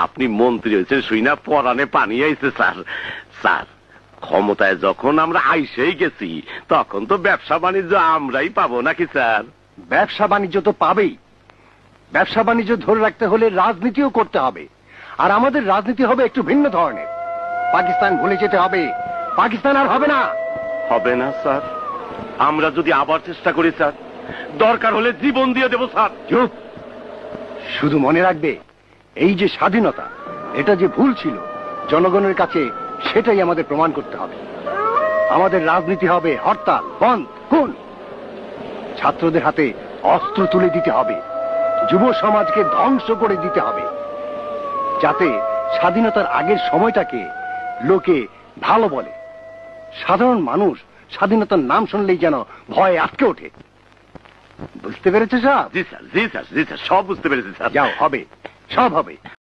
আপনি মন্ত্রী হয়েছেন শুই না পরানে পানি আইছে স্যার। স্যার, ক্ষমতায় যখন আমরা আইসেই গেছি তখন তো ব্যবসা বাণিজ্য আমরাই পাবো নাকি স্যার? ব্যবসা বাণিজ্য তো পাবেই। ব্যবসা বাণিজ্য ধরে রাখতে হলে রাজনীতিও করতে হবে, আর আমাদের রাজনীতি হবে একটু ভিন্ন ধরনের। পাকিস্তান ভুলে যেতে হবে, পাকিস্তান আর হবে না। হবে না স্যার, আমরা যদি আবার চেষ্টা করি স্যার, দরকার হলে জীবন দিয়ে দেবো স্যার। চুপ, শুধু মনে রাখবে এই যে স্বাধীনতা, এটা যে ভুল ছিল জনগণের কাছে, সেটাই আমাদের প্রমাণ করতে হবে। আমাদের রাজনীতি হবে হরতাল, বন্ধ, খুন। ছাত্রদের হাতে অস্ত্র তুলে দিতে হবে, যুব সমাজকে ধ্বংস করে দিতে হবে, যাতে স্বাধীনতার আগের সময়টাকে লোকে ভালো বলে। সাধারণ মানুষ স্বাধীনতার নাম শুনলেই যেন ভয়ে আটকে ওঠে। বুঝতে পেরেছে সব? জি স্যার, জি স্যার, জি স্যার, সব বুঝতে পেরেছি স্যার। যাও, হবে, সব হবে।